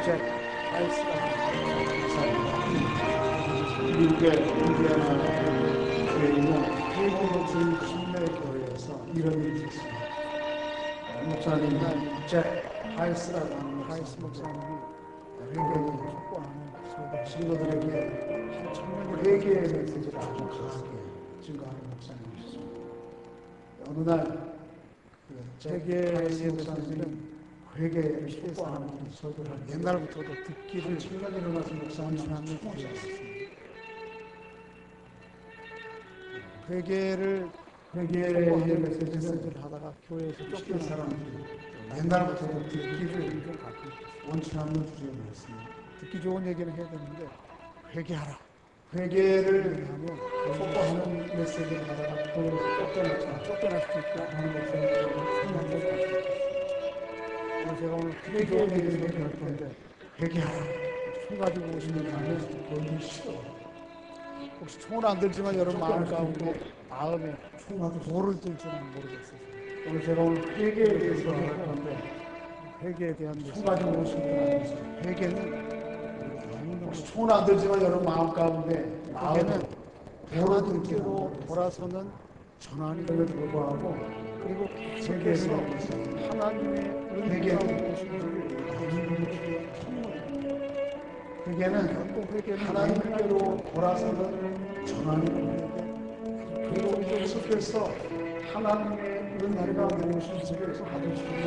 잭 하이스라는 목사입니다. 미국의 인디애나 교회에 있는 회개의 침례교회에서 이런 일이 있었습니다. 목사님 잭 하이스라는 하이스 목사님이 회개를 촉구하는 친구들에게 회개의 메시지를 아주 강하게 증거하는 목사님이셨습니다. 어느 날 회개의 메시지는 회개를 촉구하는 설교를 하는 옛날부터도 듣기를 청년이 일어나서 목사님을 원하는 회개를 회개의 메시지를 하다가 교회에서 쫓긴 쫓겨난 사람들이 옛날부터 듣기를 원치 않는 주제였습니다. 듣기 좋은 얘기는 해야 되는데 회개하라. 회개를 촉구하는 메시지를 하다가 교회에서 쫓겨날 수도 있고 하는 목사님을 생각해 제가 오늘 회개의 얘기를 얘기할 건데 회개하라. 총 가지고 오시는 나는 너무 싫어. 혹시 총은 안 들지만 여러분 마음 가운데 마음에 총하고 돌을 들지는 모르겠어요. 오늘 제가 오늘 회개에 대해서 할 건데 회개에 대한 총 메시지. 가지고 오신 분 아니겠어요? 회개는 혹시 총은 안 들지만 여러분 마음 가운데 회개는 돌을 하나님께로 들기로 돌아서는 전환이 그럼에도 불구하고 그리고 회개에 계속해서 대한 메시지. 하나님의 회개는 은혜가 오시기를 회개는 꼭 회개는 하나님께로 돌아서는 전환입니다. 그리고 계속해서 하나님의 은혜가 무엇인지를 받을 수 있는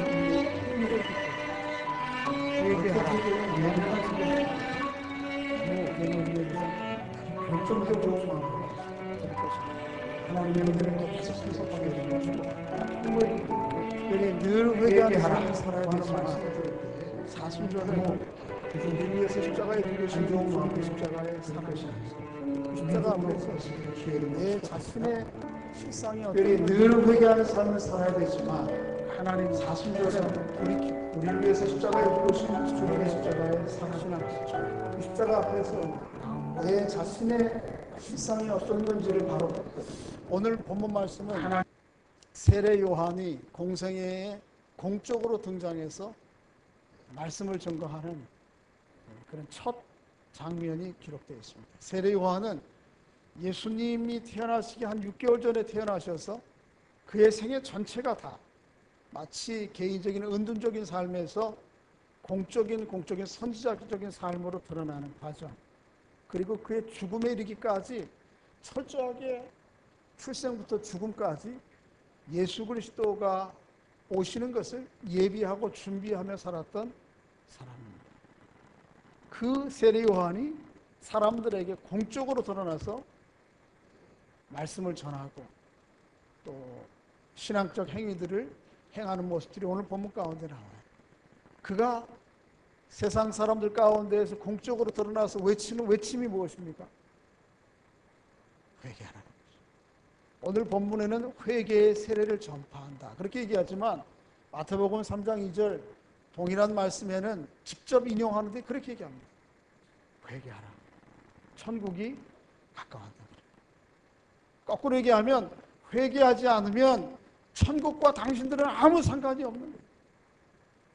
힘을 회개하라. 결정적으로 마음으로 하나님의 은혜를 계속해서 받게 되는 힘을 특별히 늘 회개하는 삶을 살아야 하는 되지만 말씀을 들을 때 사순절은 우리 위해서 십자가에 들려진 그 십자가의 사랑, 십자가 앞에서 내 자신의 실상이 특별히 어떤 늘 회개하는 삶을 살아야 되지만 하나님 사순절은 우리를 위해서 십자가에 들려진 주님의 십자가의 사랑이나 그 십자가 앞에서 내 자신의 실상이 어떤 건지를 바로 오늘 본문 말씀은 세례 요한이 공생애에 공적으로 등장해서 말씀을 증거하는 그런 첫 장면이 기록되어 있습니다. 세례 요한은 예수님이 태어나시기 한 6개월 전에 태어나셔서 그의 생애 전체가 다 마치 개인적인 은둔적인 삶에서 공적인 선지자적인 삶으로 드러나는 과정, 그리고 그의 죽음에 이르기까지 철저하게 출생부터 죽음까지 예수 그리스도가 오시는 것을 예비하고 준비하며 살았던 사람입니다. 그 세례 요한이 사람들에게 공적으로 드러나서 말씀을 전하고 또 신앙적 행위들을 행하는 모습들이 오늘 본문 가운데 나와요. 그가 세상 사람들 가운데에서 공적으로 드러나서 외치는 외침이 무엇입니까? 회개하라는 거죠. 오늘 본문에는 회개의 세례를 전파한다 그렇게 얘기하지만 마태복음 3장 2절 동일한 말씀에는 직접 인용하는데 그렇게 얘기합니다. 회개하라. 천국이 가까웠다. 거꾸로 얘기하면 회개하지 않으면 천국과 당신들은 아무 상관이 없는 거예요.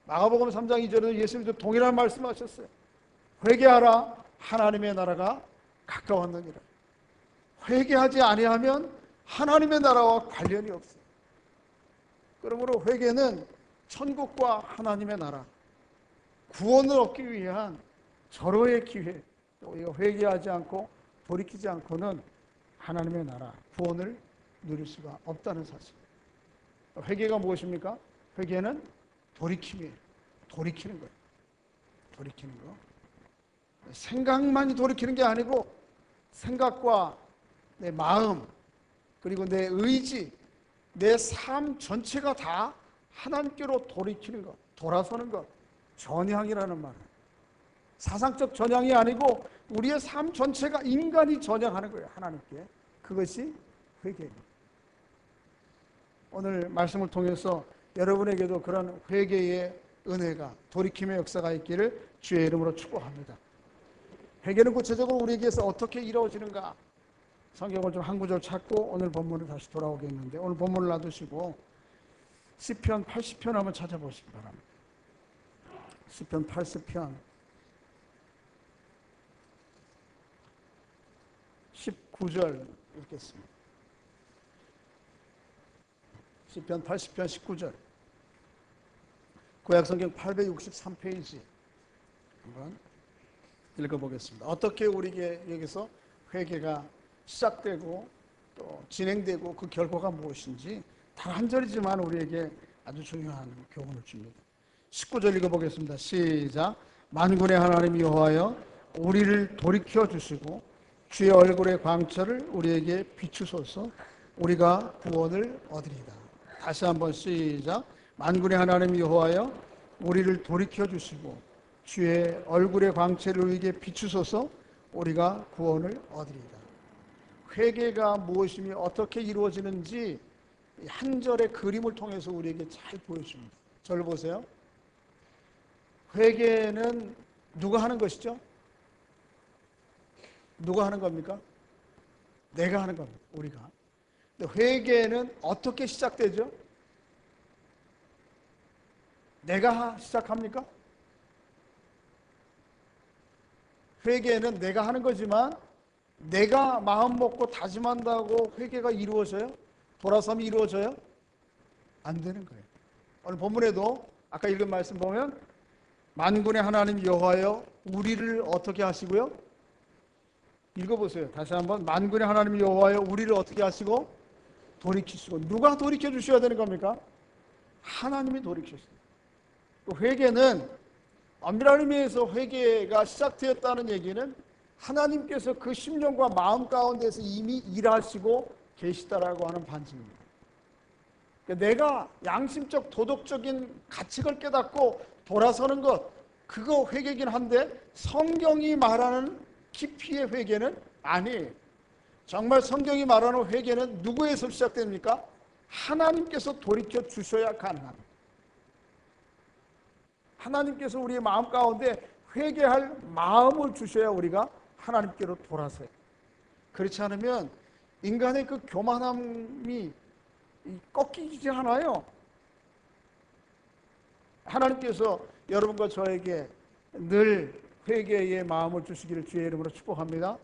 마가복음 3장 2절에도 예수님도 동일한 말씀하셨어요. 회개하라. 하나님의 나라가 가까웠느니라. 회개하지 아니하면 하나님의 나라와 관련이 없어요. 그러므로 회개는 천국과 하나님의 나라, 구원을 얻기 위한 절호의 기회, 또 이거 회개하지 않고 돌이키지 않고는 하나님의 나라, 구원을 누릴 수가 없다는 사실. 회개가 무엇입니까? 회개는 돌이킴이에요. 돌이키는 거예요. 돌이키는 거. 생각만이 돌이키는 게 아니고 생각과 내 마음, 그리고 내 의지, 내 삶 전체가 다 하나님께로 돌이키는 것, 돌아서는 것, 전향이라는 말이에요. 사상적 전향이 아니고 우리의 삶 전체가 인간이 전향하는 거예요. 하나님께. 그것이 회개입니다. 오늘 말씀을 통해서 여러분에게도 그런 회개의 은혜가, 돌이킴의 역사가 있기를 주의 이름으로 축복합니다. 회개는 구체적으로 우리에게서 어떻게 이루어지는가? 성경을 좀 한 구절 찾고 오늘 본문을 다시 돌아오겠는데, 오늘 본문을 놔두시고 시편 80편 한번 찾아보시기 바랍니다. 시편 80편 9절 읽겠습니다. 시편 80편 19절. 구약성경 863페이지 한번 읽어보겠습니다. 어떻게 우리에게 여기서 회개가 시작되고 또 진행되고 그 결과가 무엇인지 단 한 절이지만 우리에게 아주 중요한 교훈을 줍니다. 19절 읽어보겠습니다. 시작. 만군의 하나님 여호와여 우리를 돌이켜 주시고 주의 얼굴의 광채를 우리에게 비추소서. 우리가 구원을 얻으리이다. 다시 한번 시작. 만군의 하나님 여호와여 우리를 돌이켜 주시고 주의 얼굴의 광채를 우리에게 비추소서. 우리가 구원을 얻으리이다. 회개가 무엇이며 어떻게 이루어지는지 한 절의 그림을 통해서 우리에게 잘 보여줍니다. 저를 보세요. 회개는 누가 하는 것이죠? 누가 하는 겁니까? 내가 하는 겁니다. 우리가. 근데 회개는 어떻게 시작되죠? 내가 시작합니까? 회개는 내가 하는 거지만 내가 마음 먹고 다짐한다고 회개가 이루어져요? 돌아섬이 이루어져요? 안 되는 거예요. 오늘 본문에도 아까 읽은 말씀 보면 만군의 하나님 여호와여 우리를 어떻게 하시고요? 읽어보세요. 다시 한번. 만군의 하나님 여호와여 우리를 어떻게 하시고? 돌이키시고. 누가 돌이켜 주셔야 되는 겁니까? 하나님이 돌이키시고. 회개는 엄밀한 의미에서 회개가 시작되었다는 얘기는 하나님께서 그 심령과 마음 가운데서 이미 일하시고 계시다라고 하는 반증입니다. 내가 양심적 도덕적인 가치를 깨닫고 돌아서는 것, 그거 회개긴 한데 성경이 말하는 깊이의 회개는 아니에요. 정말 성경이 말하는 회개는 누구에서 시작됩니까? 하나님께서 돌이켜 주셔야 가능합니다. 하나님께서 우리의 마음 가운데 회개할 마음을 주셔야 우리가 하나님께로 돌아서요. 그렇지 않으면 인간의 그 교만함이 꺾이지 않아요. 하나님께서 여러분과 저에게 늘 회개의 마음을 주시기를 주의 이름으로 축복합니다.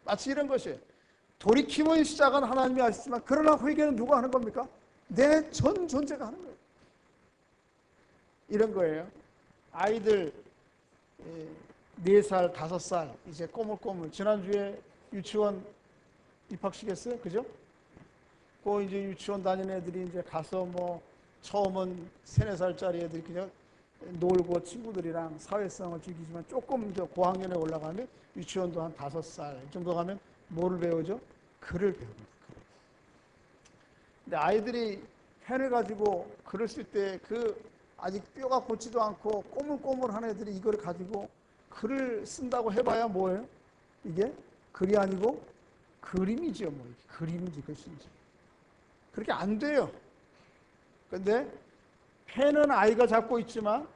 마치 이런 것이에요. 돌이킴의 시작은 하나님이 하시지만 그러나 회개는 누가 하는 겁니까? 내 전 존재가 하는 거예요. 이런 거예요. 아이들 4살, 5살 이제 꼬물꼬물 지난주에 유치원 입학시켰어요. 그죠? 그 이제 유치원 다니는 애들이 이제 가서 뭐 처음은 3, 4살짜리 애들이 그냥 놀고 친구들이랑 사회성을 즐기지만 조금 더 고학년에 올라가면 유치원도 한 5살 정도 가면 뭐를 배우죠? 글을 배웁니다. 근데 아이들이 펜을 가지고 글을 쓸 때 그 아직 뼈가 곧지도 않고 꼬물꼬물한 애들이 이걸 가지고 글을 쓴다고 해봐야 뭐예요? 이게 글이 아니고 그림이죠. 뭐 그림인지 글씨인지. 그렇게 안 돼요. 근데 펜은 아이가 잡고 있지만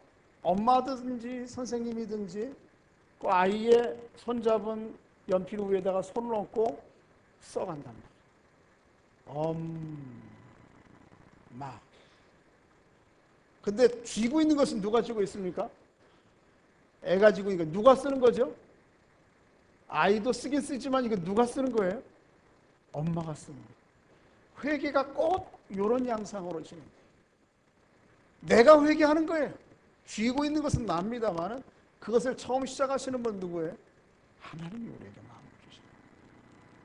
엄마든지 선생님이든지 그 아이의 손잡은 연필 위에다가 손을 얹고 써간단 말이에요. 엄마. 근데 쥐고 있는 것은 누가 쥐고 있습니까? 애가 쥐고 있는 거 누가 쓰는 거죠? 아이도 쓰긴 쓰지만 이거 누가 쓰는 거예요? 엄마가 쓰는 거예요. 회개가 꼭 이런 양상으로 진행돼요. 내가 회개하는 거예요. 쥐고 있는 것은 납니다만 그것을 처음 시작하시는 분 누구예요? 하나님이 우리에게 마음을 주십니다.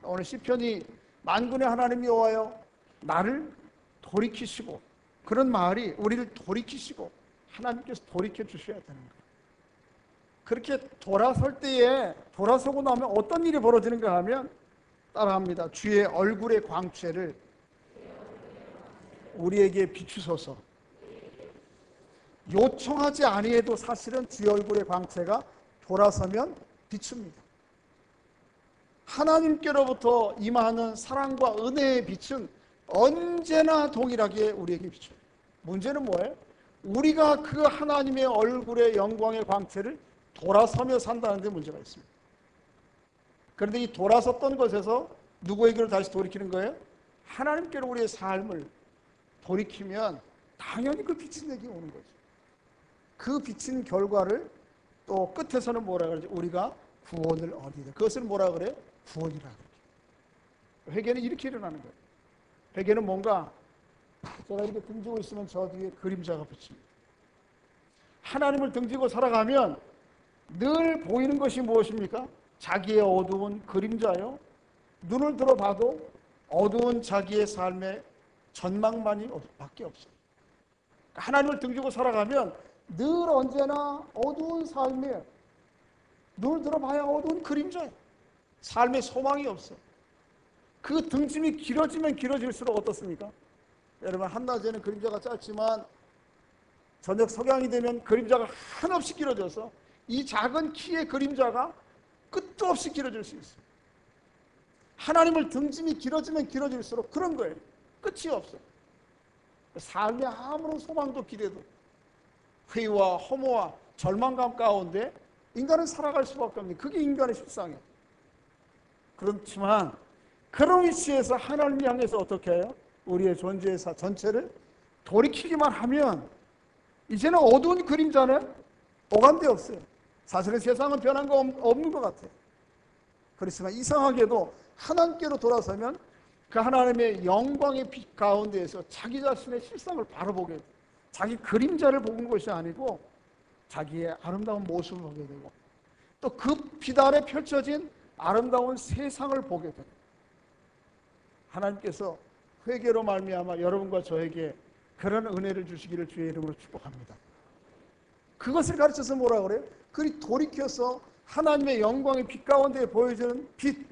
오늘 시편이 만군의 하나님 여호와여 나를 돌이키시고 그런 말이 우리를 돌이키시고 하나님께서 돌이켜 주셔야 되는 거예요. 그렇게 돌아설 때에 돌아서고 나면 어떤 일이 벌어지는가 하면 따라합니다. 주의 얼굴의 광채를 우리에게 비추소서. 요청하지 아니해도 사실은 주의 얼굴의 광채가 돌아서면 비춥니다. 하나님께로부터 임하는 사랑과 은혜의 빛은 언제나 동일하게 우리에게 비춰요. 문제는 뭐예요? 우리가 그 하나님의 얼굴의 영광의 광채를 돌아서며 산다는 데 문제가 있습니다. 그런데 이 돌아섰던 것에서 누구에게로 다시 돌이키는 거예요? 하나님께로 우리의 삶을 돌이키면 당연히 그 빛이 내게 오는 거죠. 그 빛인 결과를 또 끝에서는 뭐라 그러지? 우리가 구원을 얻으리라. 그것을 뭐라 그래? 구원이라 그래. 회개는 이렇게 일어나는 거예요. 회개는 뭔가 제가 이렇게 등지고 있으면 저 뒤에 그림자가 붙입니다. 하나님을 등지고 살아가면 늘 보이는 것이 무엇입니까? 자기의 어두운 그림자요. 눈을 들어봐도 어두운 자기의 삶의 전망만이 밖에 없어요. 하나님을 등지고 살아가면 늘 언제나 어두운 삶에 눈을 들어봐야 어두운 그림자예요. 삶의 소망이 없어. 그 등짐이 길어지면 길어질수록 어떻습니까? 여러분, 한낮에는 그림자가 짧지만 저녁 석양이 되면 그림자가 한없이 길어져서 이 작은 키의 그림자가 끝도 없이 길어질 수 있어요. 하나님을 등짐이 길어지면 길어질수록 그런 거예요. 끝이 없어. 삶의 아무런 소망도 기대도 회의와 허무와 절망감 가운데 인간은 살아갈 수밖에 없는, 그게 인간의 실상이에요. 그렇지만 그런 위치에서 하나님을 향해서 어떻게 해요? 우리의 존재의 전체를 돌이키기만 하면 이제는 어두운 그림자는 오간데 없어요. 사실은 세상은 변한 거 없는 것 같아요. 그렇지만 이상하게도 하나님께로 돌아서면 그 하나님의 영광의 빛 가운데에서 자기 자신의 실상을 바로 보게 돼요. 자기 그림자를 보는 것이 아니고 자기의 아름다운 모습을 보게 되고 또 그 빛 아래 펼쳐진 아름다운 세상을 보게 돼요. 하나님께서 회개로 말미암아 여러분과 저에게 그런 은혜를 주시기를 주의 이름으로 축복합니다. 그것을 가르쳐서 뭐라 그래요? 그리 돌이켜서 하나님의 영광의 빛 가운데 보여주는 빛,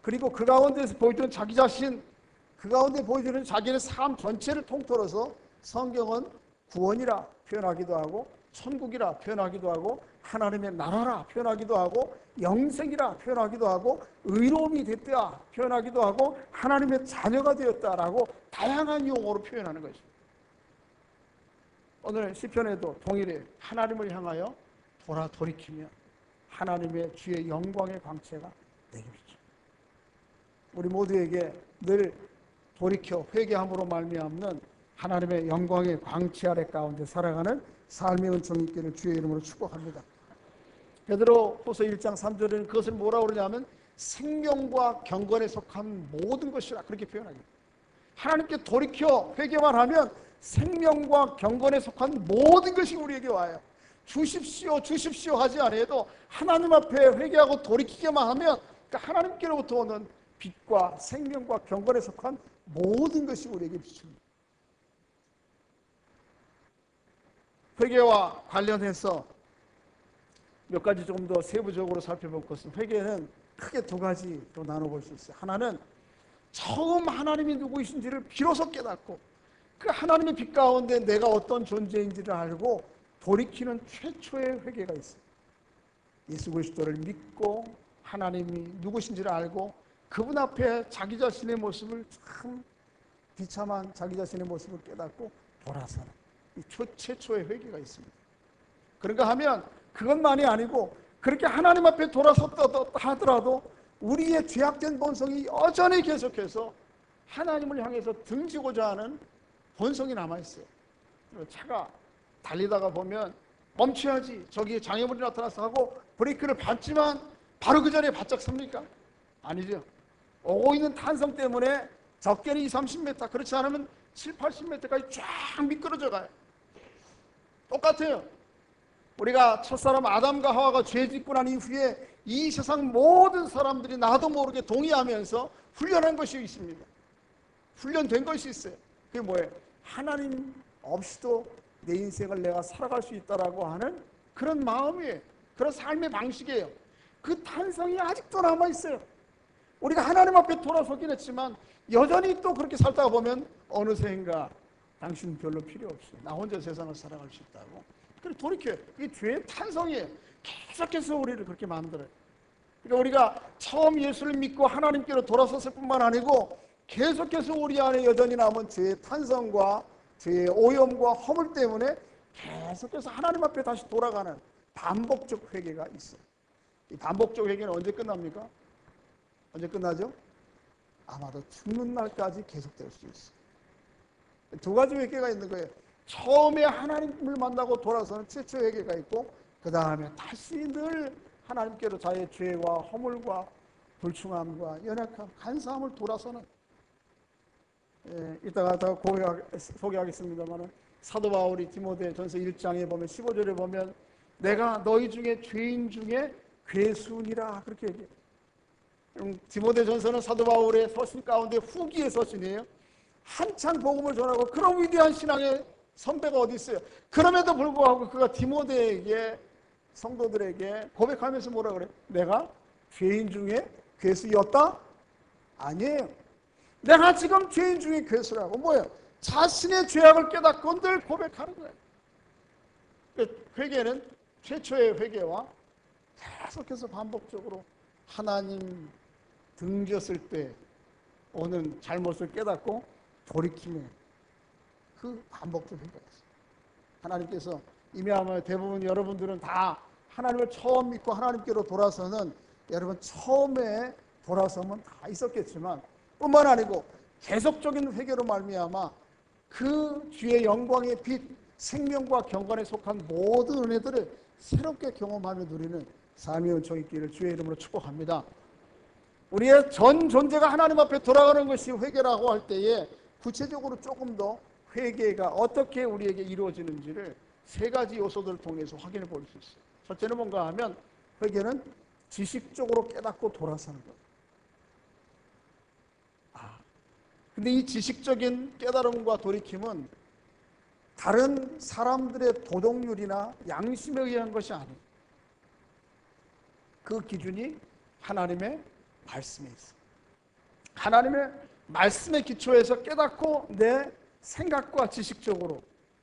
그리고 그 가운데서 보여주는 자기 자신, 그 가운데 보여주는 자기의 삶 전체를 통틀어서 성경은 구원이라 표현하기도 하고 천국이라 표현하기도 하고 하나님의 나라라 표현하기도 하고 영생이라 표현하기도 하고 의로움이 됐다 표현하기도 하고 하나님의 자녀가 되었다라고 다양한 용어로 표현하는 것입니다. 오늘 시편에도 동일해 하나님을 향하여 돌이키며 하나님의 주의 영광의 광채가 내게 비쳐. 우리 모두에게 늘 돌이켜 회개함으로 말미암는 하나님의 영광의 광채 아래 가운데 살아가는 삶의 은총이 있기를 주의 이름으로 축복합니다. 베드로후서 1장 3절에는 그것을 뭐라고 그러냐면 생명과 경건에 속한 모든 것이라 그렇게 표현합니다. 하나님께 돌이켜 회개만 하면 생명과 경건에 속한 모든 것이 우리에게 와요. 주십시오 주십시오 하지 않아도 하나님 앞에 회개하고 돌이키기만 하면 하나님께로부터 오는 빛과 생명과 경건에 속한 모든 것이 우리에게 비춥니다. 회개와 관련해서 몇 가지 조금 더 세부적으로 살펴볼 것은 회개는 크게 두 가지로 나눠볼 수 있어요. 하나는 처음 하나님이 누구이신지를 비로소 깨닫고 그 하나님의 빛 가운데 내가 어떤 존재인지를 알고 돌이키는 최초의 회개가 있어요. 예수 그리스도를 믿고 하나님이 누구신지를 알고 그분 앞에 자기 자신의 모습을 참 비참한 자기 자신의 모습을 깨닫고 돌아서는 이 최초의 회개가 있습니다. 그런가 하면 그것만이 아니고 그렇게 하나님 앞에 돌아섰다 하더라도 우리의 죄악된 본성이 여전히 계속해서 하나님을 향해서 등지고자 하는 본성이 남아있어요. 차가 달리다가 보면 멈춰야지 저기 장애물이 나타나서 하고 브레이크를 밟지만 바로 그 자리에 바짝 섭니까? 아니죠. 오고 있는 탄성 때문에 적게는 20-30m, 그렇지 않으면 70-80m까지 쫙 미끄러져 가요. 똑같아요. 우리가 첫사람 아담과 하와가 죄 짓고 난 이후에 이 세상 모든 사람들이 나도 모르게 동의하면서 훈련한 것이 있습니다. 훈련된 것이 있어요. 그게 뭐예요? 하나님 없이도 내 인생을 내가 살아갈 수 있다라고 하는 그런 마음이에요. 그런 삶의 방식이에요. 그 탄성이 아직도 남아있어요. 우리가 하나님 앞에 돌아서긴 했지만 여전히 또 그렇게 살다가 보면 어느새인가 당신 별로 필요 없이 나 혼자 세상을 살아갈 수 있다고. 그래 돌이켜요. 이게 죄의 탄성이에요. 계속해서 우리를 그렇게 만들어요. 그러니까 우리가 처음 예수를 믿고 하나님께로 돌아섰을 뿐만 아니고 계속해서 우리 안에 여전히 남은 죄의 탄성과 죄의 오염과 허물 때문에 계속해서 하나님 앞에 다시 돌아가는 반복적 회개가 있어요. 이 반복적 회개는 언제 끝납니까? 언제 끝나죠? 아마도 죽는 날까지 계속될 수 있어요. 두 가지 회개가 있는 거예요. 처음에 하나님을 만나고 돌아서는 최초의 회개가 있고 그 다음에 다시 늘 하나님께로 자의 죄와 허물과 불충함과 연약함, 간사함을 돌아서는, 이따가 더 소개하겠습니다만 사도 바울이 디모데전서 1장에 보면 15절에 보면 내가 너희 중에 죄인 중에 괴수니라 그렇게 얘기해요. 디모데전서는 사도 바울의 서신 가운데 후기의 서신이에요. 한창 복음을 전하고 그런 위대한 신앙의 선배가 어디 있어요. 그럼에도 불구하고 그가 디모데에게, 성도들에게 고백하면서 뭐라 그래요? 내가 죄인 중에 괴수였다? 아니에요. 내가 지금 죄인 중에 괴수라고. 뭐예요? 자신의 죄악을 깨닫고 늘 고백하는 거예요. 회개는 최초의 회개와 계속해서 반복적으로 하나님 등졌을 때 오는 잘못을 깨닫고 돌이킴에 그 반복적 회개였어요. 하나님께서 이미 아마 대부분 여러분들은 다 하나님을 처음 믿고 하나님께로 돌아서는, 여러분 처음에 돌아서면 다 있었겠지만 뿐만 아니고 계속적인 회개로 말미암아 그 주의 영광의 빛, 생명과 경건에 속한 모든 은혜들을 새롭게 경험하며 누리는 삶의 은총이 있기를 주의 이름으로 축복합니다. 우리의 전 존재가 하나님 앞에 돌아가는 것이 회개라고 할 때에 구체적으로 조금 더 회개가 어떻게 우리에게 이루어지는지를 세 가지 요소들을 통해서 확인해 볼 수 있어요. 첫째는 뭔가 하면 회개는 지식적으로 깨닫고 돌아서는 거예요. 근데 이 지식적인 깨달음과 돌이킴은 다른 사람들의 도덕률이나 양심에 의한 것이 아니에요. 그 기준이 하나님의 말씀에 있어요. 하나님의 말씀의 기초에서 깨닫고 내 생각과 지식적으로,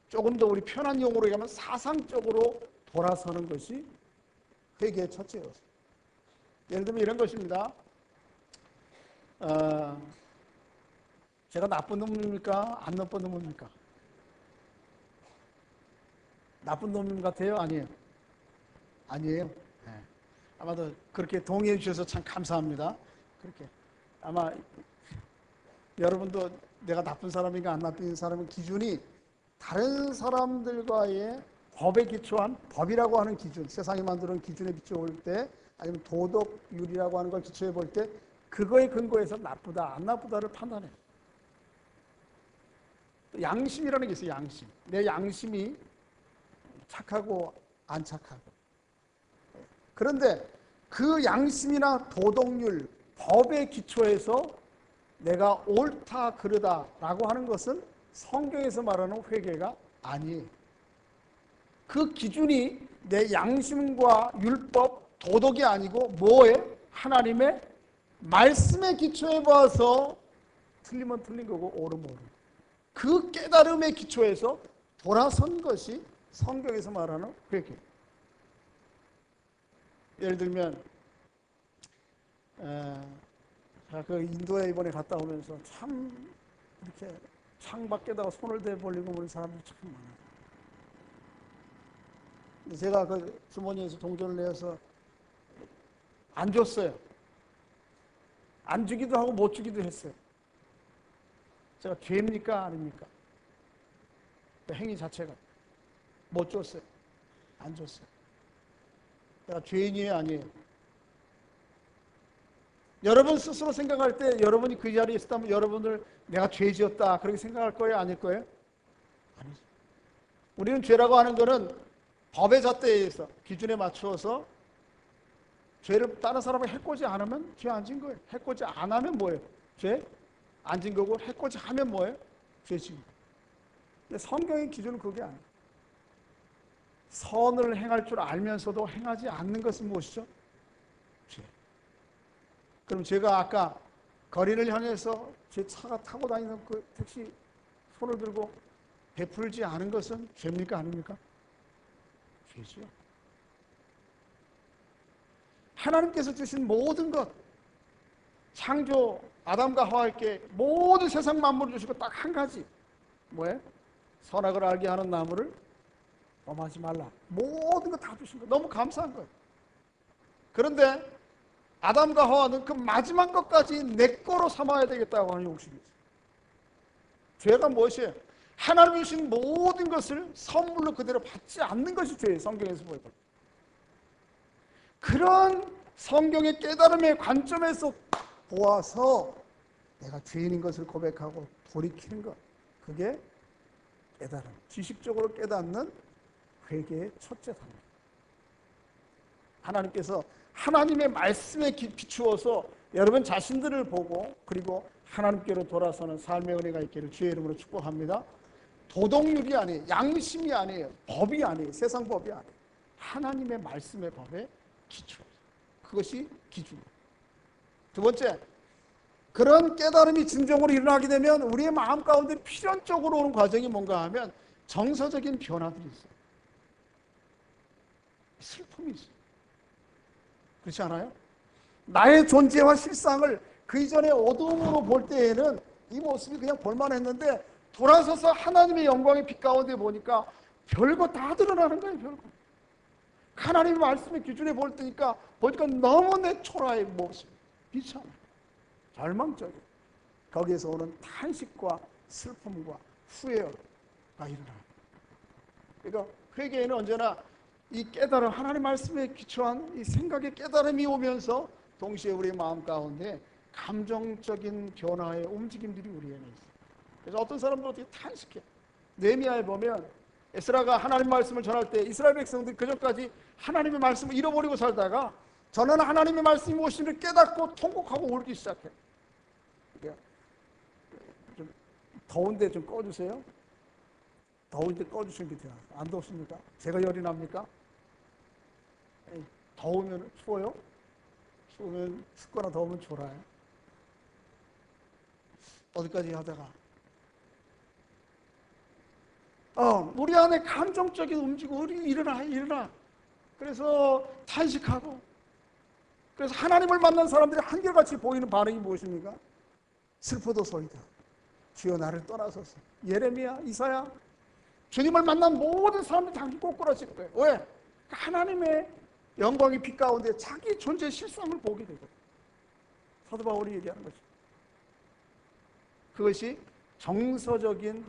조금 더 우리 편한 용어로 얘기하면 사상적으로 돌아서는 것이 회개의 첫째 요소. 예를 들면 이런 것입니다. 제가 나쁜 놈입니까? 안 나쁜 놈입니까? 나쁜 놈 같아요? 아니에요? 아니에요? 네. 아마도 그렇게 동의해 주셔서 참 감사합니다. 그렇게 아마 여러분도 내가 나쁜 사람인가 안 나쁜 사람의 기준이 다른 사람들과의 법에 기초한, 법이라고 하는 기준, 세상이 만드는 기준에 비추어 볼 때, 아니면 도덕률이라고 하는 걸 기초해 볼 때 그거에 근거해서 나쁘다 안 나쁘다를 판단해요. 양심이라는 게 있어요. 양심. 내 양심이 착하고 안 착하고. 그런데 그 양심이나 도덕률, 법의 기초에서 내가 옳다 그르다라고 하는 것은 성경에서 말하는 회개가 아니에요. 그 기준이 내 양심과 율법, 도덕이 아니고 뭐예요? 하나님의 말씀의 기초에 봐서 틀리면 틀린 거고 옳으면 옳은 거고, 그 깨달음의 기초에서 돌아선 것이 성경에서 말하는 회개. 예를 들면 그 인도에 이번에 갔다 오면서 참 이렇게 창밖에다가 손을 대버리고 오는 사람들이 참 많아요. 제가 그 주머니에서 동전을 내어서 안 줬어요. 안 주기도 하고 못 주기도 했어요. 제가 죄입니까? 아닙니까? 그 행위 자체가. 못 줬어요. 안 줬어요. 내가 죄인이에요? 아니에요? 여러분 스스로 생각할 때 여러분이 그 자리에 있었다면 여러분을 내가 죄 지었다 그렇게 생각할 거예요? 아닐 거예요? 아니죠. 우리는 죄라고 하는 것은 법의 잣대에 의해서 기준에 맞추어서 죄를 다른 사람을 해코지 않으면 죄 안 진 거예요. 해코지 안 하면 뭐예요? 죄 안 진 거고, 해코지 하면 뭐예요? 죄 진 거예요. 근데 성경의 기준은 그게 아니에요. 선을 행할 줄 알면서도 행하지 않는 것은 무엇이죠? 죄. 그럼 제가 아까 거리를 향해서 제 차가 타고 다니는 그 택시 손을 들고 베풀지 않은 것은 죄입니까? 아닙니까? 죄죠. 하나님께서 주신 모든 것, 창조 아담과 하와에게 모든 세상 만물을 주시고 딱 한 가지, 뭐예요? 선악을 알게 하는 나무를 범하지 말라. 모든 거 다 주신 거, 너무 감사한 거예요. 그런데 아담과 하와는 그 마지막 것까지 내 거로 삼아야 되겠다고 하는 욕심이 있어요. 죄가 무엇이에요? 하나님이 주신 모든 것을 선물로 그대로 받지 않는 것이 죄예요. 성경에서 보여요. 그런 성경의 깨달음의 관점에서 보아서 내가 죄인인 것을 고백하고 돌이키는 것, 그게 깨달음, 지식적으로 깨닫는 회개의 첫째 단계. 하나님께서 하나님의 말씀에 비추어서 여러분 자신들을 보고 그리고 하나님께로 돌아서는 삶의 은혜가 있기를 주의 이름으로 축복합니다. 도덕률이 아니에요. 양심이 아니에요. 법이 아니에요. 세상 법이 아니에요. 하나님의 말씀의 법에 기초해요. 그것이 기준이에요. 두 번째, 그런 깨달음이 진정으로 일어나게 되면 우리의 마음 가운데 필연적으로 오는 과정이 뭔가 하면 정서적인 변화들이 있어요. 슬픔이 있어요. 그렇지 않아요? 나의 존재와 실상을 그 이전의 어두움으로 볼 때에는 이 모습이 그냥 볼만했는데 돌아서서 하나님의 영광의 빛 가운데 보니까 별거 다 드러나는 거예요. 별거. 하나님의 말씀의 기준에 볼 때니까 보니까 너무 내 초라의 모습, 비참해, 절망적이에요. 거기에서 오는 탄식과 슬픔과 후회가 일어나요. 그러니까 회개에는 언제나 이 깨달음, 하나님 말씀에 기초한 이 생각의 깨달음이 오면서 동시에 우리의 마음 가운데 감정적인 변화의 움직임들이 우리 안에 있어요. 그래서 어떤 사람도 어떻게 탄식해. 느헤미야에 보면 에스라가 하나님 말씀을 전할 때 이스라엘 백성들이 그전까지 하나님의 말씀을 잃어버리고 살다가 저는 하나님의 말씀이 무엇인지를 깨닫고 통곡하고 울기 시작해. 그러니까 좀 더운데 좀 꺼주세요. 더울 때 꺼주시는 게 돼요. 안 덥습니까? 제가 열이 납니까? 더우면 추워요? 추우면 춥거나 더우면 졸아요. 어디까지 하다가 우리 안에 감정적인 움직임, 우리 일어나. 그래서 탄식하고, 그래서 하나님을 만난 사람들이 한결같이 보이는 반응이 무엇입니까? 슬프도소이다. 주여 나를 떠나소서. 예레미야, 이사야, 주님을 만난 모든 사람들이 당신 꼬꾸라질 거예요. 왜? 하나님의 영광의 빛 가운데 자기 존재의 실상을 보게 되거든요. 사도 바울이 얘기하는 거죠. 그것이 정서적인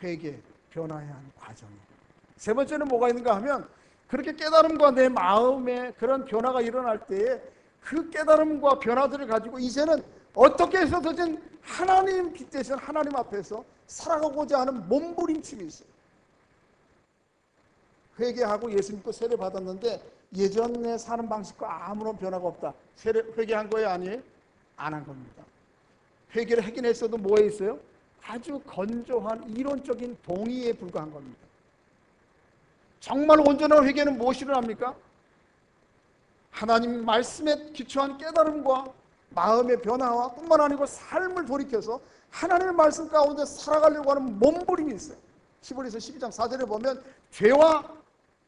회개, 변화해야 하는 과정이에요. 세 번째는 뭐가 있는가 하면 그렇게 깨달음과 내 마음에 그런 변화가 일어날 때에 그 깨달음과 변화들을 가지고 이제는 어떻게 해서든 하나님 빛 대신 하나님 앞에서 살아가고자 하는 몸부림침이 있어요. 회개하고 예수 믿고 세례 받았는데 예전에 사는 방식과 아무런 변화가 없다. 회개한 거예요? 아니에요? 안 한 겁니다. 회개를 하긴 했어도 뭐에 있어요? 아주 건조한 이론적인 동의에 불과한 겁니다. 정말 온전한 회개는 무엇이 일어납니까? 하나님 말씀에 기초한 깨달음과 마음의 변화와 뿐만 아니고 삶을 돌이켜서 하나님의 말씀 가운데 살아가려고 하는 몸부림이 있어요. 11에서 12장 4절에 보면 죄와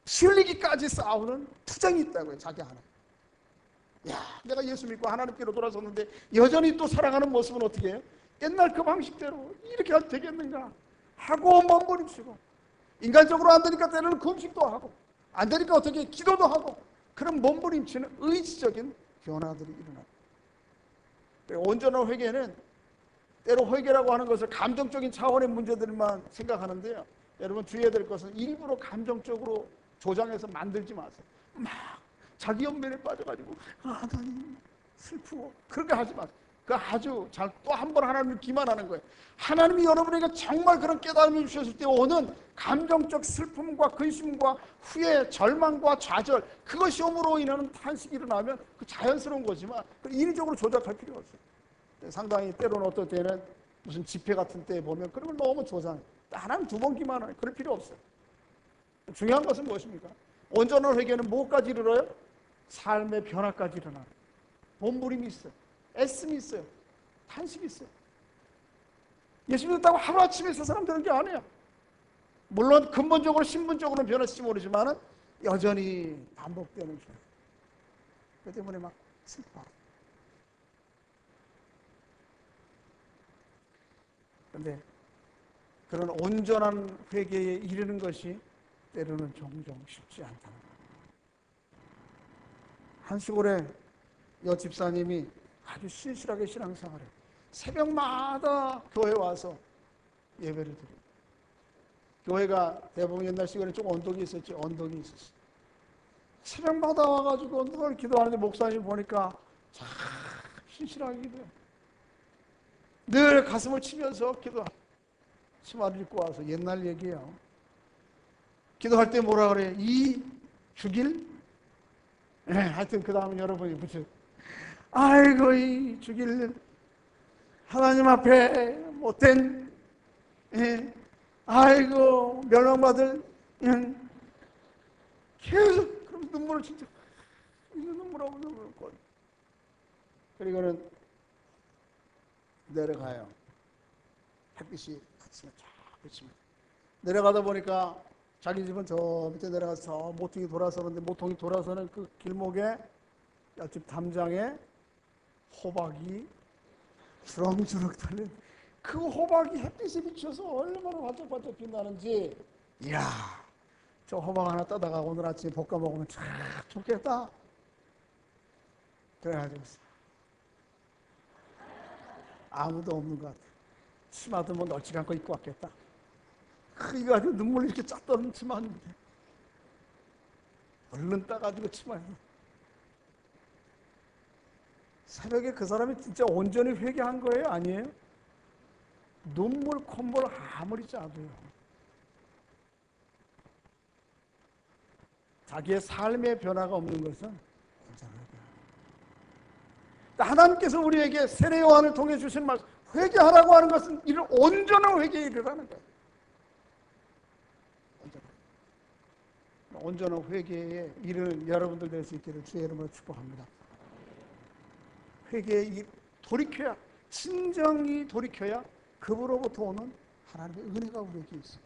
실리기까지 싸우는 투쟁이 있다고요. 자기 하나. 내가 예수 믿고 하나님께로 돌아섰는데 여전히 또 살아가는 모습은 어떻게 해요? 옛날 그 방식대로 이렇게 해도 되겠는가 하고 몸부림치고, 인간적으로 안 되니까 때로는 금식도 하고, 안 되니까 어떻게 기도도 하고, 그런 몸부림치는 의지적인 변화들이 일어나요. 온전한 회개는 때로 회개라고 하는 것을 감정적인 차원의 문제들만 생각하는데요. 여러분 주의해야 될 것은 일부러 감정적으로 조장해서 만들지 마세요. 막 자기 연면에 빠져가지고 하나님 슬프고 그렇게 하지 마세요. 그 아주 잘 또 한 번 하나님을 기만하는 거예요. 하나님이 여러분에게 정말 그런 깨달음을 주셨을 때 오는 감정적 슬픔과 근심과 후회, 절망과 좌절, 그것이 옴으로 인하는 탄식이 일어나면 그 자연스러운 거지만 인위적으로 조작할 필요가 없어요. 상당히 때로는 어떨 때는 무슨 집회 같은 때 보면 그런 걸 너무 조장해요. 하나님 두 번 기만해요. 그럴 필요 없어요. 중요한 것은 무엇입니까? 온전한 회개는 뭐까지 이르러요? 삶의 변화까지 일어나요. 몸부림이 있어요. 애씀이 있어요. 탄식이 있어요. 예수 믿었다고 하루아침에 세 사람 되는 게 아니에요. 물론 근본적으로 신분적으로는 변했을지 모르지만 여전히 반복되는 죄. 그 때문에 막 슬퍼. 그런데 그런 온전한 회개에 이르는 것이 때로는 종종 쉽지 않다는 거예요. 한 시골에 여 집사님이 아주 신실하게 신앙생활을 해요. 새벽마다 교회 와서 예배를 드려요. 교회가 대부분 옛날 시골에 좀 언덕이 있었죠. 언덕이 있었어요. 새벽마다 와가지고 늘 기도하는데 목사님 보니까 참 신실하게 기도해. 늘 가슴을 치면서 기도하. 치마를 입고 와서 옛날 얘기예요. 기도할 때 뭐라 그래? 이 죽일? 하여튼 그 다음에 여러분이 붙여. 아이고 이 죽일 하나님 앞에 못된 아이고 멸망받을 계속 그럼 눈물을 진짜 눈물하고 눈물을 꼴. 그리고는 내려가요. 햇빛이 아침에 쫙 비칩니다. 내려가다 보니까 자기 집은 저 밑에 내려가서 저 모퉁이 돌아서는데 모퉁이 돌아서는 그 길목에 옆집 담장에 호박이 주렁주렁 달린 그 호박이 햇빛에 비춰서 얼마나 반짝반짝 빛나는지 이야 저 호박 하나 따다가 오늘 아침에 볶아 먹으면 참 좋겠다. 그래가지고 아무도 없는 것 같아. 치마도 뭐 널찍한 거 입고 왔겠다. 이거 가지고 눈물이 이렇게 쫙 떠는 치마인데 얼른 따가지고 치마에 새벽에 그 사람이 진짜 온전히 회개한 거예요? 아니에요? 눈물 콧물 아무리 짜도요. 자기의 삶의 변화가 없는 것은 하나님께서 우리에게 세례 요한을 통해 주신 말씀 회개하라고 하는 것은 이를 온전한 회개에 이르라는 거예요. 온전한 회개에 이르는 여러분들 될 수 있기를 주의 이름으로 축복합니다. 회개에 돌이켜야 진정이 돌이켜야 그분으로부터 오는 하나님의 은혜가 우리에게 있어요.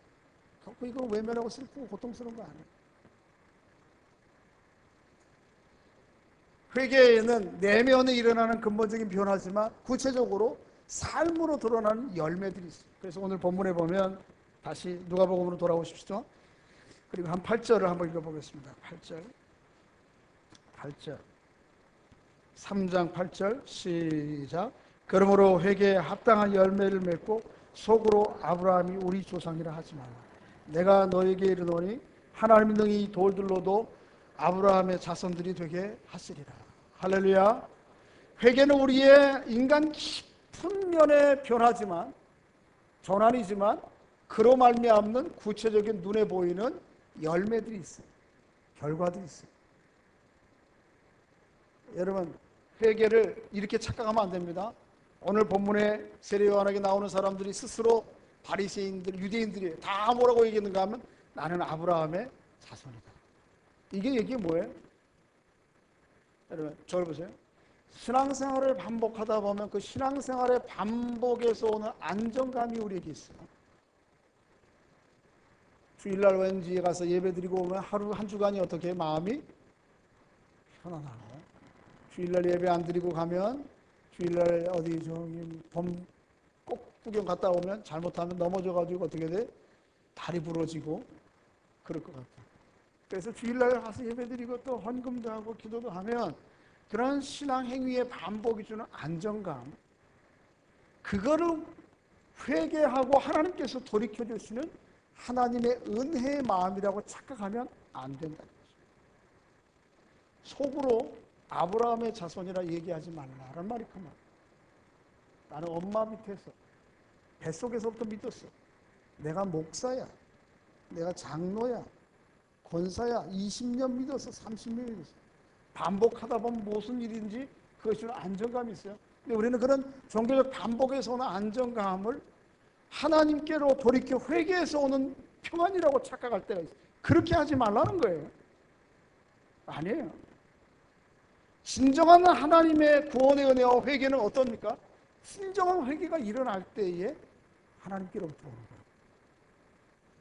결코 이거 외면하고 슬프고 고통스러운 거 아니에요. 회개에는 내면에 일어나는 근본적인 변화지만 구체적으로 삶으로 드러나는 열매들이 있어요. 그래서 오늘 본문에 보면 다시 누가복음으로 돌아오십시오. 그리고 한 8절을 한번 읽어보겠습니다. 8절 3장 8절 시작. 그러므로 회개에 합당한 열매를 맺고 속으로 아브라함이 우리 조상이라 하지 말라. 내가 너에게 이르노니 하나님이 능히 이 돌들로도 아브라함의 자손들이 되게 하시리라. 할렐루야. 회개는 우리의 인간 깊은 면의 변화지만 전환이지만 그로 말미암는 구체적인 눈에 보이는 열매들이 있어요. 결과들이 있어요. 여러분 회개를 이렇게 착각하면 안 됩니다. 오늘 본문에 세례 요한에게 나오는 사람들이 스스로 바리새인들, 유대인들이 다 뭐라고 얘기했는가 하면 나는 아브라함의 자손이다. 이게 얘기 뭐예요? 여러분 저를 보세요. 신앙생활을 반복하다 보면 그 신앙생활의 반복에서 오는 안정감이 우리에게 있어요. 주일날 왠지 가서 예배드리고 오면 하루 한 주간이 어떻게 마음이 편안하고 주일날 예배 안 드리고 가면 주일날 어디 저기 봄 꽃 구경 갔다 오면 잘못하면 넘어져가지고 어떻게 돼? 다리 부러지고 그럴 것 같아요. 그래서 주일날 가서 예배드리고 또 헌금도 하고 기도도 하면 그런 신앙 행위의 반복이 주는 안정감, 그거를 회개하고 하나님께서 돌이켜 주시는 하나님의 은혜의 마음이라고 착각하면 안 된다는 거죠. 속으로 아브라함의 자손이라 얘기하지 말라라는 말이 그 말. 나는 엄마 밑에서 뱃속에서부터 믿었어. 내가 목사야, 내가 장로야, 권사야. 20년 믿었어, 30년 믿었어. 반복하다 보면 무슨 일인지 그것이 주는 안정감이 있어요. 근데 우리는 그런 종교적 반복에서 오는 안정감을 하나님께로 돌이켜 회개에서 오는 평안이라고 착각할 때가 있어요. 그렇게 하지 말라는 거예요. 아니에요. 진정한 하나님의 구원의 은혜와 회개는 어떻습니까? 진정한 회개가 일어날 때에 하나님께로부터 오는 거예요.